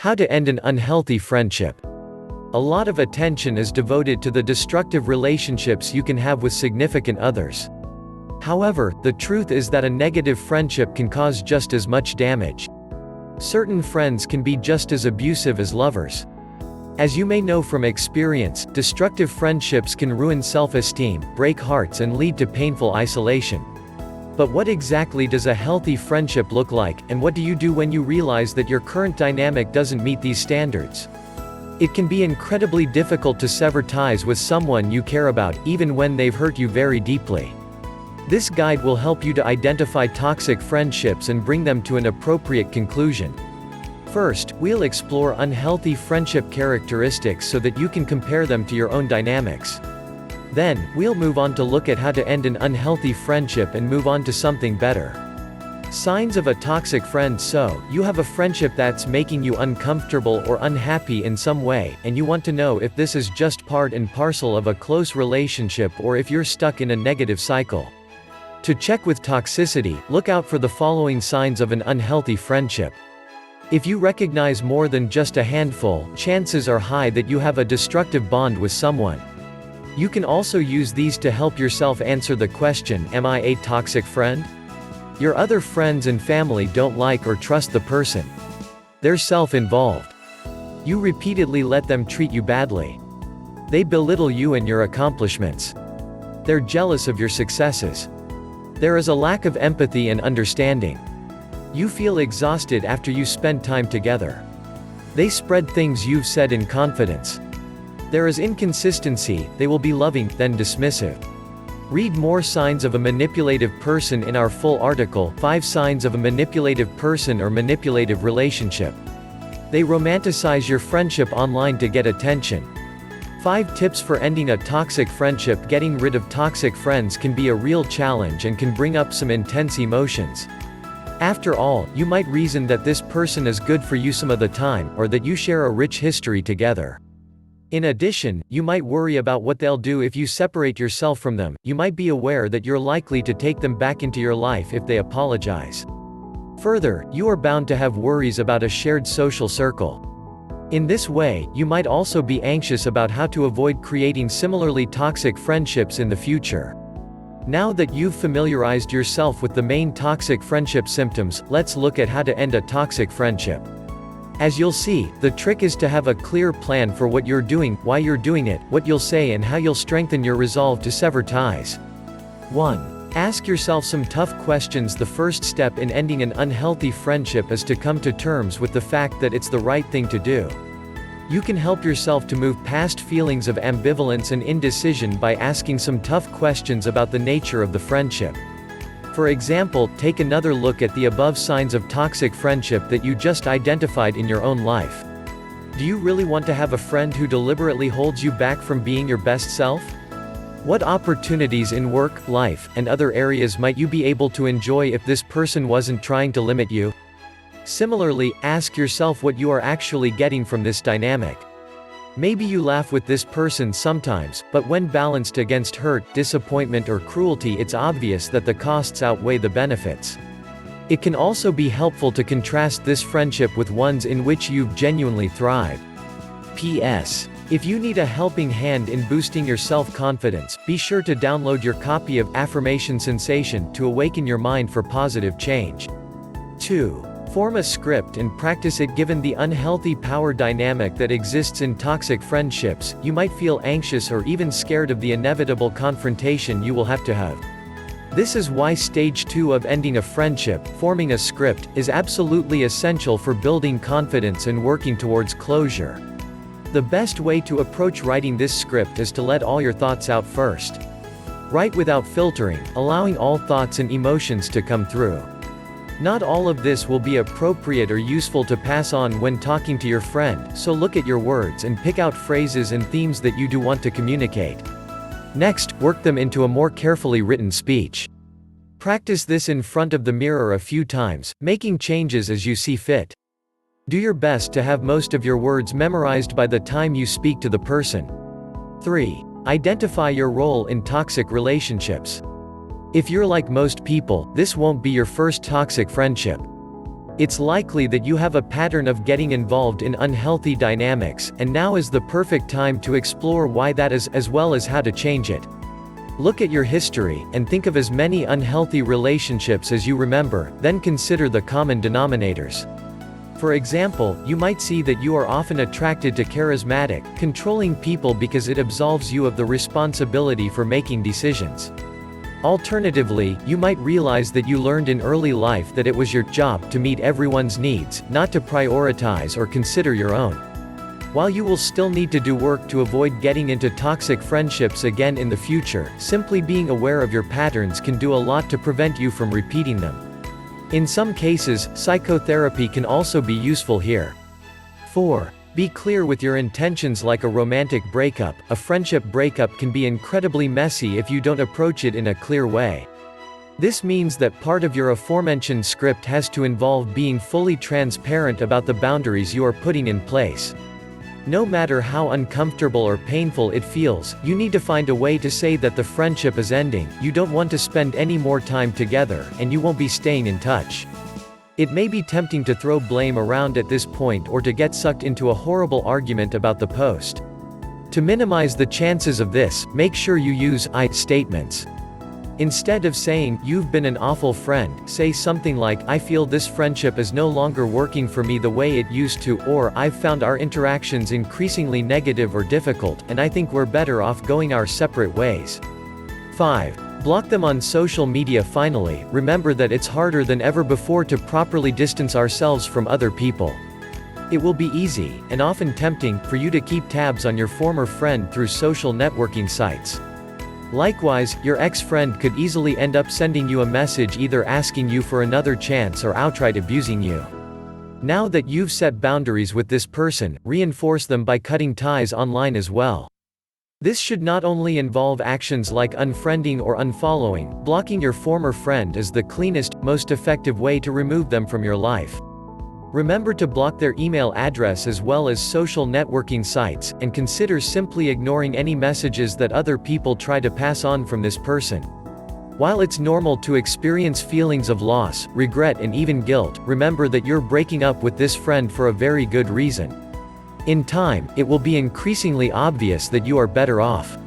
How to end an unhealthy friendship. A lot of attention is devoted to the destructive relationships you can have with significant others. However, the truth is that a negative friendship can cause just as much damage. Certain friends can be just as abusive as lovers. As you may know from experience, destructive friendships can ruin self-esteem, break hearts, and lead to painful isolation. But what exactly does a healthy friendship look like, and what do you do when you realize that your current dynamic doesn't meet these standards? It can be incredibly difficult to sever ties with someone you care about, even when they've hurt you very deeply. This guide will help you to identify toxic friendships and bring them to an appropriate conclusion. First, we'll explore unhealthy friendship characteristics so that you can compare them to your own dynamics. Then, we'll move on to look at how to end an unhealthy friendship and move on to something better. Signs of a toxic friend. So, you have a friendship that's making you uncomfortable or unhappy in some way, and you want to know if this is just part and parcel of a close relationship or if you're stuck in a negative cycle. To check with toxicity, look out for the following signs of an unhealthy friendship. If you recognize more than just a handful, chances are high that you have a destructive bond with someone. You can also use these to help yourself answer the question, am I a toxic friend? Your other friends and family don't like or trust the person. They're self-involved. You repeatedly let them treat you badly. They belittle you and your accomplishments. They're jealous of your successes. There is a lack of empathy and understanding. You feel exhausted after you spend time together. They spread things you've said in confidence. There is inconsistency, they will be loving, then dismissive. Read more signs of a manipulative person in our full article, 5 Signs of a Manipulative Person or Manipulative Relationship. They romanticize your friendship online to get attention. 5 Tips for Ending a Toxic Friendship. Getting rid of toxic friends can be a real challenge and can bring up some intense emotions. After all, you might reason that this person is good for you some of the time, or that you share a rich history together. In addition, you might worry about what they'll do if you separate yourself from them. You might be aware that you're likely to take them back into your life if they apologize. Further, you are bound to have worries about a shared social circle. In this way, you might also be anxious about how to avoid creating similarly toxic friendships in the future. Now that you've familiarized yourself with the main toxic friendship symptoms, let's look at how to end a toxic friendship. As you'll see, the trick is to have a clear plan for what you're doing, why you're doing it, what you'll say, and how you'll strengthen your resolve to sever ties. 1. Ask yourself some tough questions. The first step in ending an unhealthy friendship is to come to terms with the fact that it's the right thing to do. You can help yourself to move past feelings of ambivalence and indecision by asking some tough questions about the nature of the friendship. For example, take another look at the above signs of toxic friendship that you just identified in your own life. Do you really want to have a friend who deliberately holds you back from being your best self? What opportunities in work, life, and other areas might you be able to enjoy if this person wasn't trying to limit you? Similarly, ask yourself what you are actually getting from this dynamic. Maybe you laugh with this person sometimes, but when balanced against hurt, disappointment, or cruelty, it's obvious that the costs outweigh the benefits. It can also be helpful to contrast this friendship with ones in which you've genuinely thrived. P.S. If you need a helping hand in boosting your self-confidence, be sure to download your copy of Affirmation Sensation to awaken your mind for positive change. 2. Form a script and practice it. Given the unhealthy power dynamic that exists in toxic friendships, you might feel anxious or even scared of the inevitable confrontation you will have to have. This is why stage 2 of ending a friendship, forming a script, is absolutely essential for building confidence and working towards closure. The best way to approach writing this script is to let all your thoughts out first. Write without filtering, allowing all thoughts and emotions to come through. Not all of this will be appropriate or useful to pass on when talking to your friend, so look at your words and pick out phrases and themes that you do want to communicate. Next, work them into a more carefully written speech. Practice this in front of the mirror a few times, making changes as you see fit. Do your best to have most of your words memorized by the time you speak to the person. 3. Identify your role in toxic relationships. If you're like most people, this won't be your first toxic friendship. It's likely that you have a pattern of getting involved in unhealthy dynamics, and now is the perfect time to explore why that is, as well as how to change it. Look at your history, and think of as many unhealthy relationships as you remember, then consider the common denominators. For example, you might see that you are often attracted to charismatic, controlling people because it absolves you of the responsibility for making decisions. Alternatively, you might realize that you learned in early life that it was your job to meet everyone's needs, not to prioritize or consider your own. While you will still need to do work to avoid getting into toxic friendships again in the future, simply being aware of your patterns can do a lot to prevent you from repeating them. In some cases, psychotherapy can also be useful here. 4. Be clear with your intentions. Like a romantic breakup, a friendship breakup can be incredibly messy if you don't approach it in a clear way. This means that part of your aforementioned script has to involve being fully transparent about the boundaries you are putting in place. No matter how uncomfortable or painful it feels, you need to find a way to say that the friendship is ending, you don't want to spend any more time together, and you won't be staying in touch. It may be tempting to throw blame around at this point or to get sucked into a horrible argument about the post. To minimize the chances of this, make sure you use I statements. Instead of saying, "You've been an awful friend," say something like, "I feel this friendship is no longer working for me the way it used to," or, "I've found our interactions increasingly negative or difficult, and I think we're better off going our separate ways." 5. Block them on social media. Finally, remember that it's harder than ever before to properly distance ourselves from other people. It will be easy, and often tempting, for you to keep tabs on your former friend through social networking sites. Likewise, your ex-friend could easily end up sending you a message either asking you for another chance or outright abusing you. Now that you've set boundaries with this person, reinforce them by cutting ties online as well. This should not only involve actions like unfriending or unfollowing. Blocking your former friend is the cleanest, most effective way to remove them from your life. Remember to block their email address as well as social networking sites, and consider simply ignoring any messages that other people try to pass on from this person. While it's normal to experience feelings of loss, regret and even guilt, remember that you're breaking up with this friend for a very good reason. In time, it will be increasingly obvious that you are better off.